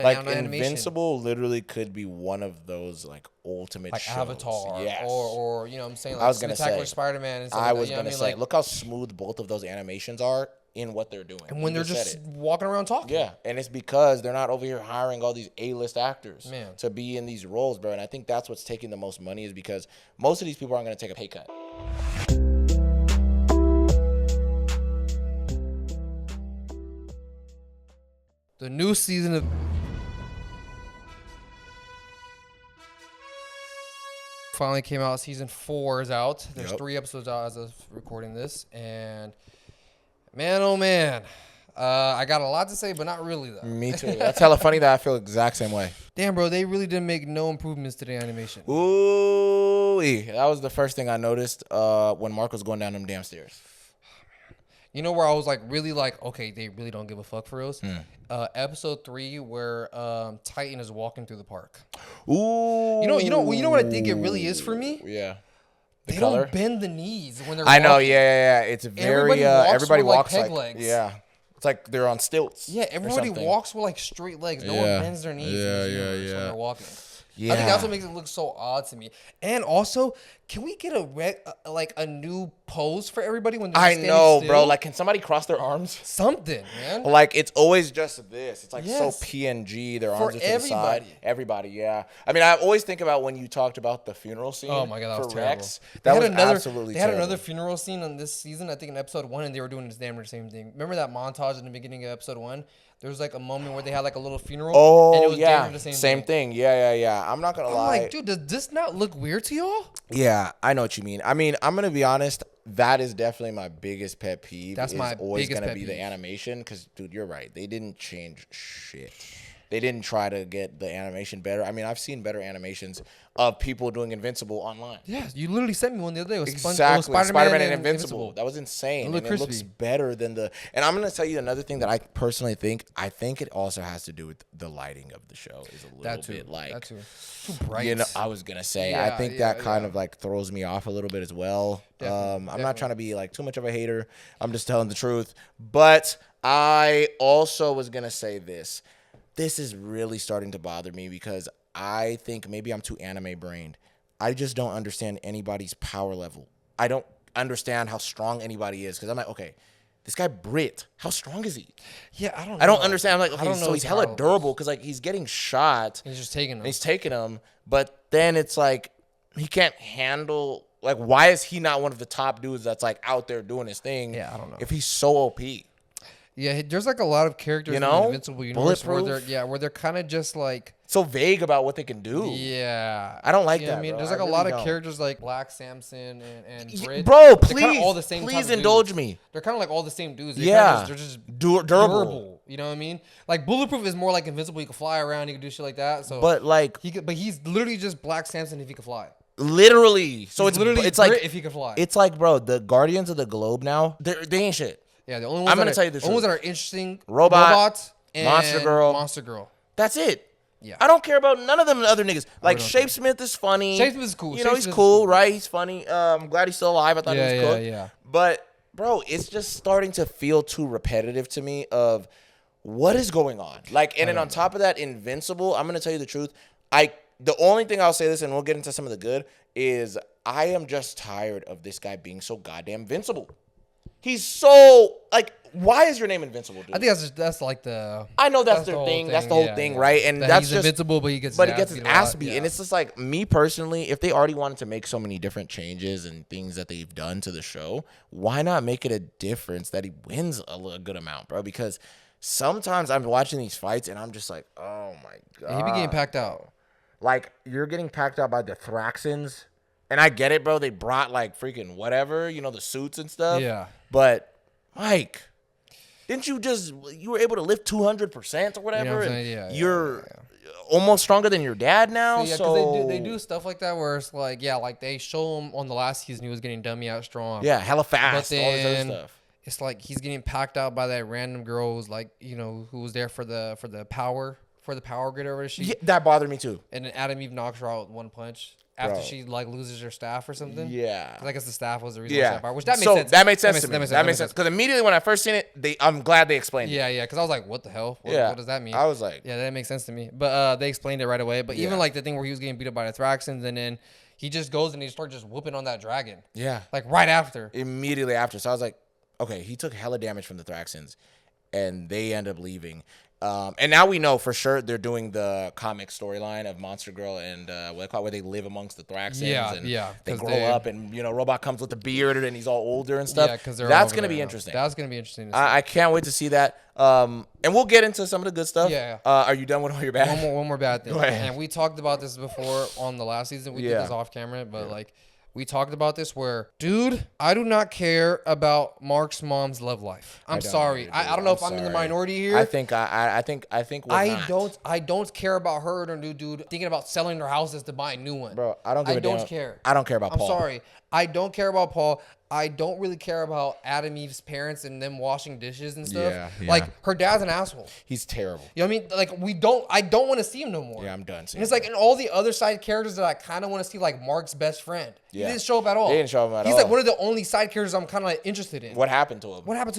Like Invincible literally could be one of those like ultimate like shows. Avatar, yes. or you know what I'm saying, like I was gonna Spectacular say Spider-Man and stuff I like was that, gonna say, like, look how smooth both of those animations are in what they're doing. and when they're just walking around talking. Yeah, and it's because they're not over here hiring all these A-list actors Man. to be in these roles, bro. And I think that's what's taking the most money is because most of these people aren't gonna take a pay cut. The new season of finally came out. Season 4 is out. There's 3 episodes out as of recording this, and man, oh man, I got a lot to say, but not really though. Me too. That's hella funny that I feel the exact same way. Damn, bro, they really didn't make no improvements to the animation. Ooh, that was the first thing I noticed when Mark was going down them damn stairs. You know where I was like really like, okay, they really don't give a fuck for us. Episode 3 where Titan is walking through the park. Ooh, you know what I think it really is for me? Yeah, they don't bend the knees when they're. I know, yeah. It's very everybody walks like like peg legs. Yeah, it's like they're on stilts. Yeah, everybody walks with like straight legs. No one bends their knees. When they're walking. Yeah. I think that's what makes it look so odd to me. And also, can we get a new pose for everybody when they're standing still? Bro. Like, can somebody cross their arms? Something, man. Like, it's always just this. It's like so PNG. Their arms are to the side. Everybody, yeah. I mean, I always think about when you talked about the funeral scene. Oh my god, that was terrible. Rex. That was absolutely They had another funeral scene on this season. I think in episode 1, and they were doing this damn same thing. Remember that montage in the beginning of episode 1? There was like a moment where they had like a little funeral. Oh, and it was yeah. The same thing. Yeah. I'm not going to lie. I'm like, dude, does this not look weird to y'all? Yeah, I know what you mean. I mean, I'm going to be honest. That is definitely my biggest pet peeve. That's my always biggest going to pet be peeve. The animation because, dude, you're right. They didn't change shit. They didn't try to get the animation better. I mean, I've seen better animations of people doing Invincible online. Yeah, you literally sent me one the other day. It was exactly. Spider-Man and Invincible. That was insane. It looks better than the... And I'm going to tell you another thing that I personally think. I think it also has to do with the lighting of the show is a little bit like... That too. Too bright. You know, I was going to say, I think that kind of like throws me off a little bit as well. I'm not trying to be like too much of a hater. I'm just telling the truth. But I also was going to say this. This is really starting to bother me because I think maybe I'm too anime brained. I just don't understand anybody's power level. I don't understand how strong anybody is because I'm like, okay, this guy Brit, how strong is he? Yeah, I don't know. I don't understand. I'm like, okay, so he's hella levels. durable because like he's getting shot. He's just taking them. He's taking them, but then it's like he can't handle. Like, why is he not one of the top dudes that's like out there doing his thing? Yeah, I don't know. If he's so OP. Yeah, there's like a lot of characters in the Invincible universe where they're kind of just like so vague about what they can do. Yeah, I don't like that. I mean, there's like a lot of characters like Black Samson and Brit. Bro, please, all the same please indulge me. They're kind of like all the same dudes. They're just durable. You know what I mean? Like Bulletproof is more like Invincible. He can fly around. He can do shit like that. So, but like he's literally just Black Samson if he could fly. Literally, so it's literally like if he could fly. It's like, bro, the Guardians of the Globe now, they ain't shit. Yeah, the only ones I'm gonna tell you the truth. Only ones that are interesting: Robot, and Monster Girl. Monster Girl. That's it. Yeah, I don't care about none of them other niggas. Like Shapesmith is funny. Shapesmith is cool. You know, he's cool, right? He's funny. I'm glad he's still alive. I thought he was cool. Yeah. But bro, it's just starting to feel too repetitive to me. Of what is going on? Like, and then on top of that, Invincible. I'm gonna tell you the truth. The only thing I'll say this, and we'll get into some of the good, is I am just tired of this guy being so goddamn invincible. He's so like, why is your name Invincible, dude? I think that's like the. I know that's their thing. That's the whole thing, right? And that's he's just invincible, but he gets his ass beat. And it's just like, me personally, if they already wanted to make so many different changes and things that they've done to the show, why not make it a difference that he wins a good amount, bro? Because sometimes I'm watching these fights and I'm just like, oh my god, he be getting packed out. Like, you're getting packed out by the Thraxans. And I get it, bro. They brought, like, freaking whatever, you know, the suits and stuff. Yeah. But, Mike, didn't you you were able to lift 200% or whatever? You know you're almost stronger than your dad now. So they do stuff like that where it's like, like they show him on the last season he was getting dummy out strong. Yeah, hella fast. But then all this other stuff. It's like he's getting packed out by that random girl who's like, you know, who was there for the power grid or whatever. That bothered me too. And then Adam Eve knocks her out with one punch. after she like loses her staff or something. Yeah, I guess the staff was the reason. Yeah, which that made sense. That made sense to me. That made sense because immediately when I first seen it, I'm glad they explained it. Yeah, because I was like, what the hell? What does that mean? I was like, yeah, that makes sense to me. But they explained it right away. But even like the thing where he was getting beat up by the Thraxans and then he just goes and he starts just whooping on that dragon. Yeah, like right after. Immediately after. So I was like, okay, he took hella damage from the Thraxans, and they end up leaving. And now we know for sure they're doing the comic storyline of Monster Girl and where they live amongst the Thraxans. And they grow up, and Robot comes with a beard and he's all older and stuff. Yeah, because that's gonna be interesting. That's gonna be interesting. I can't wait to see that. And we'll get into some of the good stuff. Yeah. Are you done with all your bad? One more bad thing. And we talked about this before on the last season. We did this off camera, but like. We talked about this where, dude, I do not care about Mark's mom's love life. I'm sorry. I don't know if I'm in the minority here. I think I don't care about her and her new dude thinking about selling their houses to buy a new one. Bro, I don't care. I don't care about Paul. I'm sorry. I don't care about Paul. I don't really care about Adam Eve's parents and them washing dishes and stuff. Yeah. Like, her dad's an asshole. He's terrible. You know what I mean? Like, I don't want to see him no more. Yeah, I'm done seeing him. And it's like, in all the other side characters that I kind of want to see, like Mark's best friend. Yeah. He didn't show up at all. He didn't show up at all. He's like one of the only side characters I'm kind of like interested in. What happened to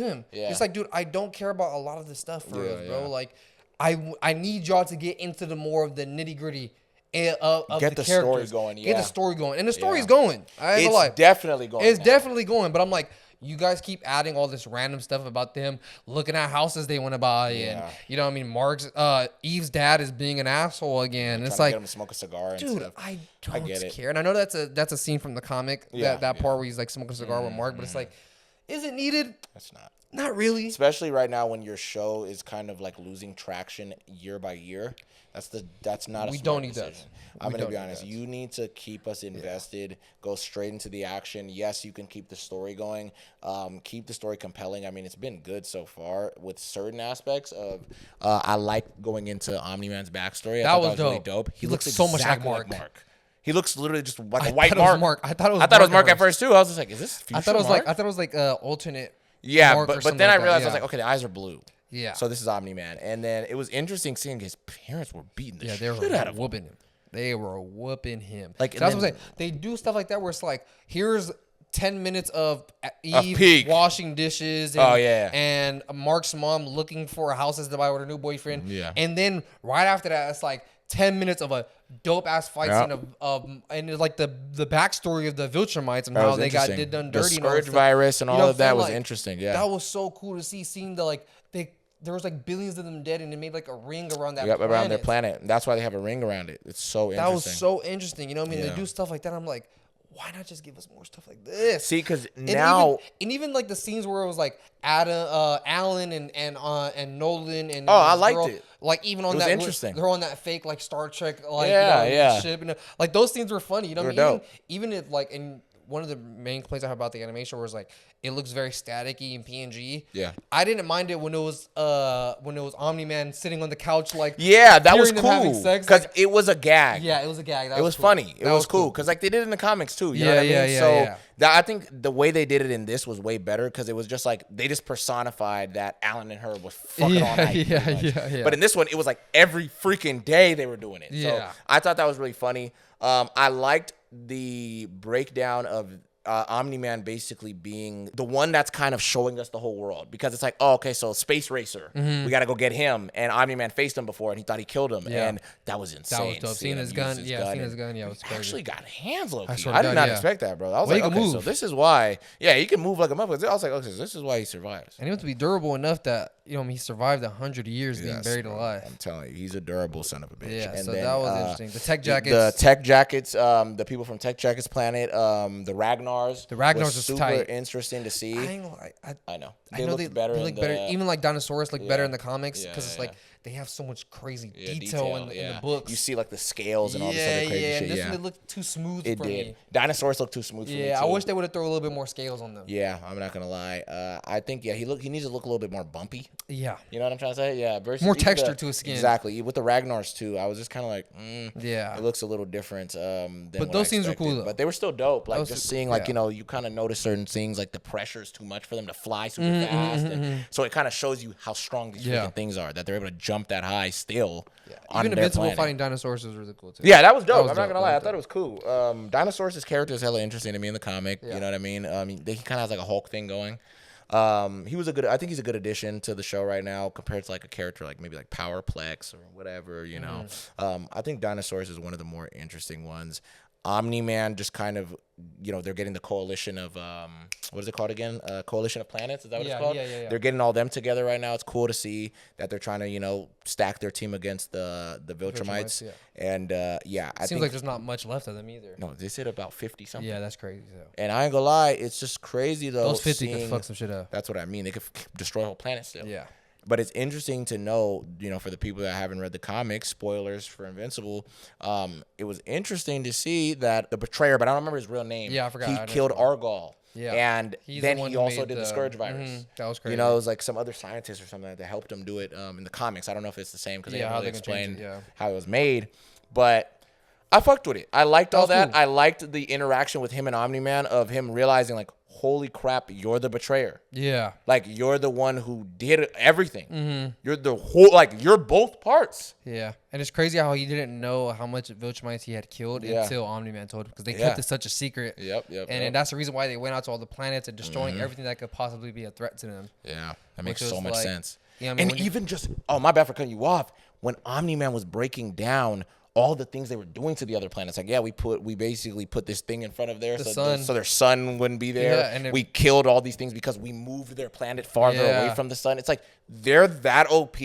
him? Yeah. It's like, dude, I don't care about a lot of this stuff for us, bro. Like, I need y'all to get into the more of the nitty gritty. Of get the story going. Get the story going, and the story's going. It's definitely going. It's definitely going. But I'm like, you guys keep adding all this random stuff about them looking at houses they want to buy, and you know what I mean. Mark's Eve's dad is being an asshole again. It's like, get him to smoke a cigar and dude, stuff. I don't care. And I know that's a scene from the comic. That part where he's like smoking a cigar with Mark, but it's like, is it needed? That's not. Not really. Especially right now when your show is kind of like losing traction year by year. That's not a we smart don't need decision. that. I'm going to be honest. You need to keep us invested. Go straight into the action. Yes, you can keep the story going. Keep the story compelling. I mean, it's been good so far with certain aspects of. I like going into Omni-Man's backstory. That was really dope. He looks so much like Mark. He looks literally just like a white Mark. I thought it was Mark at first too. I was just like, is this future Mark? I thought it was like alternate. Yeah, but then I realized I was like, okay, the eyes are blue. Yeah. So this is Omni-Man. And then it was interesting seeing his parents were beating the shit out of him. Whooping him. They were whooping him. Like, so that's what I'm saying. They do stuff like that where it's like, here's 10 minutes of Eve washing dishes and Mark's mom looking for houses to buy with her new boyfriend. Yeah. And then right after that, it's like 10 minutes of a dope ass fight scene of and it's like the backstory of the viltumites and how they got done dirty. The scourge virus and all of that was interesting. Yeah. That was so cool to see, seeing the like there was like billions of them dead, and it made like a ring around that planet. Around their planet. That's why they have a ring around it. It's so interesting. That was so interesting. You know what I mean? They do stuff like that. I'm like, why not just give us more stuff like this? See, because now... And even like the scenes where it was like Alan and Nolan and... I liked it. Like even on that... interesting. They're on that fake like Star Trek like ship. And, like those scenes were funny. You know what I mean? Even if like... in one of the main complaints I have about the animation was like it looks very staticky and PNG. Yeah, I didn't mind it when it was Omni-Man sitting on the couch like that was cool because it was a gag. Yeah, it was a gag. It was funny. It was cool because like they did it in the comics too. You know what I mean? So I think the way they did it in this was way better because it was just like they just personified that Alan and her was fucking all night. Yeah. But in this one, it was like every freaking day they were doing it. So I thought that was really funny. I liked the breakdown of Omni-Man basically being the one that's kind of showing us the whole world because it's like, oh, okay, so Space Racer, we got to go get him. And Omni-Man faced him before and he thought he killed him. Yeah. And that was insane. That was dope. Seeing his gun. Yeah, it was crazy. Actually got hands low key. I did not expect that, bro. I was like, okay, so this is why. Yeah, he can move like a motherfucker. I was like, okay, so this is why he survives. And he wants to be durable enough that, you know, he survived 100 years being buried alive. I'm telling you, he's a durable son of a bitch. Yeah, and so then, that was interesting. The tech jackets. The tech jackets, the people from Tech Jackets Planet, the Rognarrs. The Rognarrs was super tight. Interesting to see. I know. They look better. Even like Dinosaurus look better in the comics because it's like they have so much crazy detail in the books. You see like the scales and all this other crazy shit. This one looked too smooth for me. Dinosaurs look too smooth for me too. I wish they would have thrown a little bit more scales on them. Yeah, I'm not gonna lie. I think he needs to look a little bit more bumpy. Yeah. You know what I'm trying to say? Yeah. Versus more texture to his skin. Exactly. With the Rognarrs too, I was just kind of like, yeah. It looks a little different. But those scenes were cool though. But they were still dope. Like just seeing like you kind of notice certain things like the pressure is too much for them to fly super fast, and so it kind of shows you how strong these freaking things are that they're able to jump jump that high still. Yeah. On Even their Invincible planet. fighting Dinosaurus was really cool too. Yeah, that was dope. I'm not dope. gonna lie, I thought it was cool. Dinosaurus' character is hella interesting to me in the comic. You know what I mean? He kind of has like a Hulk thing going. He was I think he's a good addition to the show right now compared to like a character like maybe like Powerplex or whatever, you know. I think Dinosaurus is one of the more interesting ones. Omni-Man just kind of, you know, they're getting the coalition of, what is it called again? Coalition of Planets, is that what it's called? Yeah. They're getting all them together right now. It's cool to see that they're trying to, you know, stack their team against the viltrumites. And, I think like there's not much left of them either. No, they said about 50 something. Yeah, that's crazy. So. And I ain't gonna lie, it's just crazy though. Those 50 could fuck some shit up. That's what I mean. They could destroy a whole planet still. Yeah. But it's interesting to know, you know, for the people that haven't read the comics, spoilers for Invincible, it was interesting to see that the betrayer, but I don't remember his real name. Yeah, I forgot. He killed Argol. Yeah. And then he also did the Scourge virus. virus. That was crazy. You know, it was like some other scientist or something that helped him do it in the comics. I don't know if it's the same because they didn't really explain how it was made. But I fucked with it. I liked all that. Cool. I liked the interaction with him and Omni-Man of him realizing, like, holy crap, you're the betrayer. Yeah. Like, you're the one who did everything. Mm-hmm. You're the whole, like, you're both parts. Yeah. And it's crazy how he didn't know how much viltrumites he had killed until Omni-Man told him because they kept it such a secret. And that's the reason why they went out to all the planets and destroying everything that could possibly be a threat to them. Yeah. That makes so much sense. Yeah, I mean, and even just, oh, my bad for cutting you off. When Omni-Man was breaking down all the things they were doing to the other planets, like we basically put this thing in front of there so their sun wouldn't be there. And we killed all these things because we moved their planet farther away from the sun. It's like they're that OP.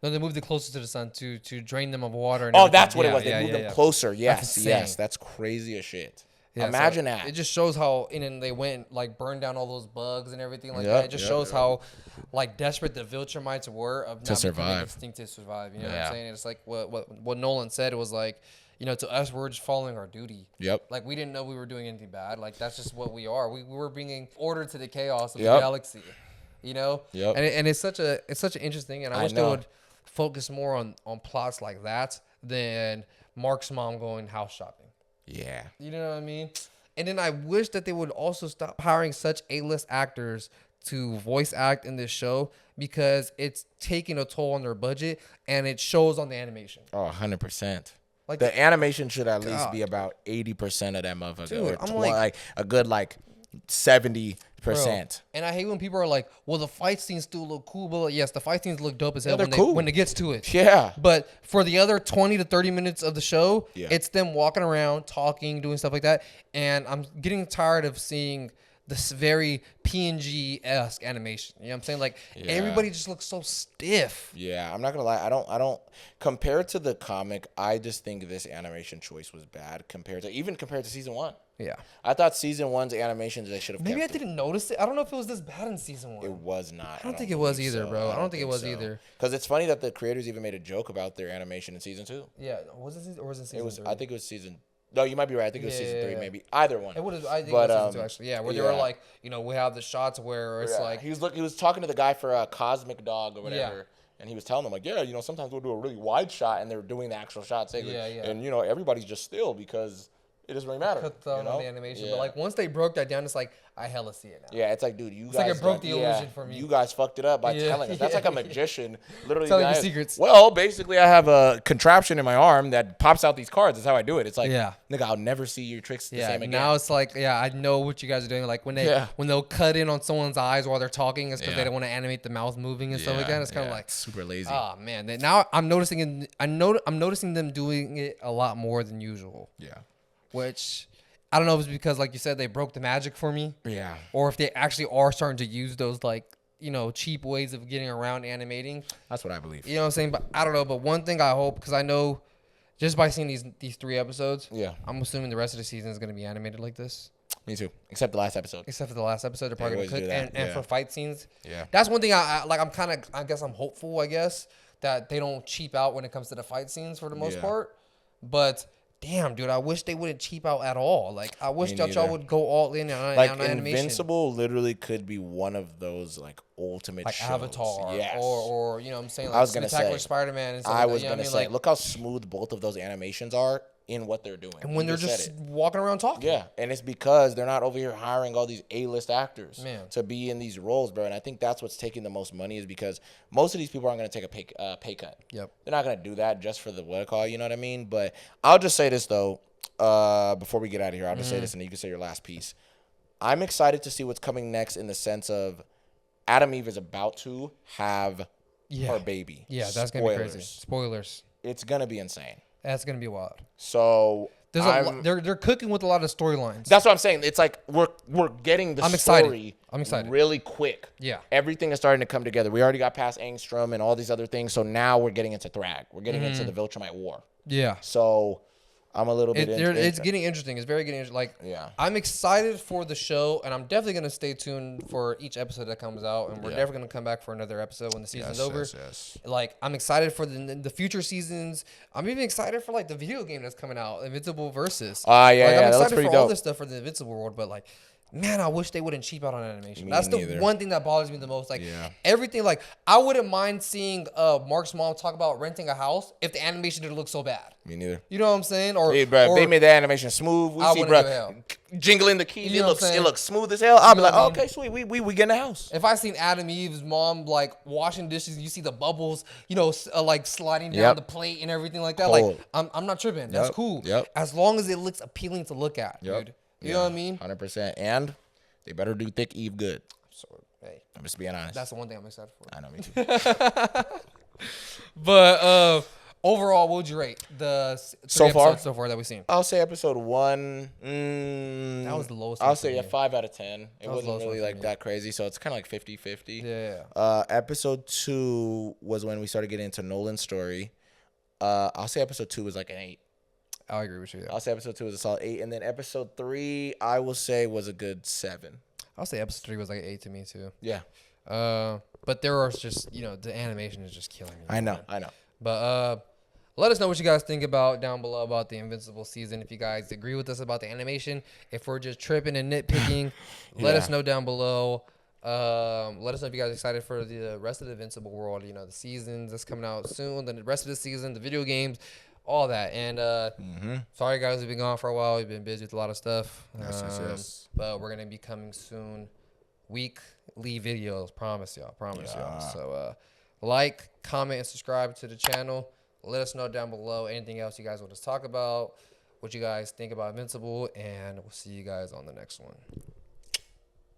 No, they moved it closer to the sun to drain them of water. And that's what it was. They moved them closer. Yes, that's crazy as shit. Yeah, imagine that. It just shows how, and then they went like burned down all those bugs and everything like that. It just shows how like desperate the viltrumites were of not becoming extinct to survive. You know what I'm saying? It's like what Nolan said. It was like, you know, to us, we're just following our duty. Yep. Like we didn't know we were doing anything bad. Like that's just what we are. We were bringing order to the chaos of the galaxy. You know. Yep. And it's such an interesting. And I wish they would focus more on plots like that than Mark's mom going house shopping. Yeah. You know what I mean? And then I wish that they would also stop hiring such A-list actors to voice act in this show because it's taking a toll on their budget and it shows on the animation. Oh, 100%. Like the animation should at least be about 80% of that motherfucker. Dude, I'm like a good 70%. And I hate when people are like, well, the fight scenes still look cool. But yes, the fight scenes look dope as hell when it gets to it. Yeah. But for the other 20 to 30 minutes of the show, it's them walking around, talking, doing stuff like that. And I'm getting tired of seeing this very PNG-esque animation. You know what I'm saying? Like everybody just looks so stiff. Yeah, I'm not gonna lie. I don't compared to the comic, I just think this animation choice was bad compared to season 1. Yeah. I thought season 1's animations they should have Maybe I didn't notice it. I don't know if it was this bad in season 1. It was not. I don't think it was either, bro. I don't think it was either. Because it's funny that the creators even made a joke about their animation in season 2. Yeah. Was it season or was it season 3? I think it was season. No, you might be right. I think it was season 3, maybe either one. It would have. I think it was season 2 actually. Yeah, where they were like, you know, we have the shots where it's like he was talking to the guy for Cosmic Dog or whatever. Yeah. And he was telling them like, you know, sometimes we'll do a really wide shot and they're doing the actual shot. And you know, everybody's just still because it doesn't really matter. Cut down on the animation, but like once they broke that down, it's like I hella see it now. Yeah, it's like, dude, you guys. Like it broke the illusion for me. You guys fucked it up by telling us. That's like a magician, literally telling you secrets. Well, basically, I have a contraption in my arm that pops out these cards. That's how I do it. It's like, nigga, I'll never see your tricks the same again. Now it's like, I know what you guys are doing. Like when they'll cut in on someone's eyes while they're talking, it's because they don't want to animate the mouth moving and stuff like that. It's kind of like super lazy. Oh man, now I'm noticing I'm noticing them doing it a lot more than usual. Yeah, which. I don't know if it's because, like you said, they broke the magic for me. Yeah. Or if they actually are starting to use those, like, you know, cheap ways of getting around animating. That's what I believe. You know what I'm saying? But I don't know. But one thing I hope, because I know just by seeing these 3 episodes, I'm assuming the rest of the season is going to be animated like this. Me too. Except the last episode. Except for the last episode. They're probably going to cook. And for fight scenes. Yeah. That's one thing I'm kind of, I guess I'm hopeful, that they don't cheap out when it comes to the fight scenes for the most part. But... damn, dude, I wish they wouldn't cheap out at all. Like, I wish that y'all would go all in on animation. Invincible literally could be one of those, like, ultimate like shows. Avatar. Yes. Or, you know what I'm saying? Like, I was going to say. Spider-Man and stuff I was going to say, look how smooth both of those animations are in what they're doing. And when they're just walking around talking. Yeah, and it's because they're not over here hiring all these A-list actors to be in these roles, bro. And I think that's what's taking the most money, is because most of these people aren't going to take a pay cut. Yep. They're not going to do that just for the what call, you know what I mean? But I'll just say this, though, before we get out of here. I'll just say this, and you can say your last piece. I'm excited to see what's coming next in the sense of Adam Eve is about to have her baby. Yeah, that's going to be crazy. Spoilers. It's going to be insane. That's going to be wild. So they're cooking with a lot of storylines. That's what I'm saying. It's like we're getting the story really quick. Yeah. Everything is starting to come together. We already got past Angstrom and all these other things. So now we're getting into Thrag. We're getting into the Viltrumite War. Yeah. So I'm a little bit it's getting interesting. It's very getting interesting. Like, I'm excited for the show, and I'm definitely going to stay tuned for each episode that comes out, and we're definitely going to come back for another episode when the season's over. Yes. Like, I'm excited for the future seasons. I'm even excited for, like, the video game that's coming out, Invincible Versus. I'm excited for all this stuff for the Invincible world, but, like, man, I wish they wouldn't cheap out on animation. That's the one thing that bothers me the most. Like, everything, like, I wouldn't mind seeing Mark's mom talk about renting a house if the animation didn't look so bad. Me neither. You know what I'm saying? Or, hey, bro, if they made the animation smooth, we see, bro, jingling the keys. You know it looks smooth as hell. I'll be like, oh, okay, sweet. We get in the house. If I seen Adam Eve's mom, like, washing dishes, you see the bubbles, you know, like, sliding down the plate and everything like that. Cold. Like, I'm not tripping. That's cool. As long as it looks appealing to look at, dude. You know what I mean? 100%. And they better do Thick Eve good. So, hey, I'm just being honest. That's the one thing I'm excited for. I know, me too. But overall, what would you rate the so far that we've seen? I'll say episode 1. That was the lowest. I'll say 5 out of 10. It wasn't really like that crazy, so it's kind of like 50-50. Yeah. Episode 2 was when we started getting into Nolan's story. I'll say episode 2 was like an 8. I agree with you. I'll say episode 2 was a solid 8, and then episode 3 I will say was a good 7. I'll say episode 3 was like an 8 to me too. Yeah. But there are just, you know, the animation is just killing me. I know. But let us know what you guys think about down below about the Invincible season. If you guys agree with us about the animation, if we're just tripping and nitpicking, let us know down below. Let us know if you guys are excited for the rest of the Invincible world. You know, the seasons that's coming out soon, then the rest of the season, the video games, all that. And sorry guys, we've been gone for a while. We've been busy with a lot of stuff. Yes. But we're gonna be coming soon. Weekly videos, promise y'all. So like, comment, and subscribe to the channel. Let us know down below anything else you guys want us to talk about, what you guys think about Invincible, and we'll see you guys on the next one.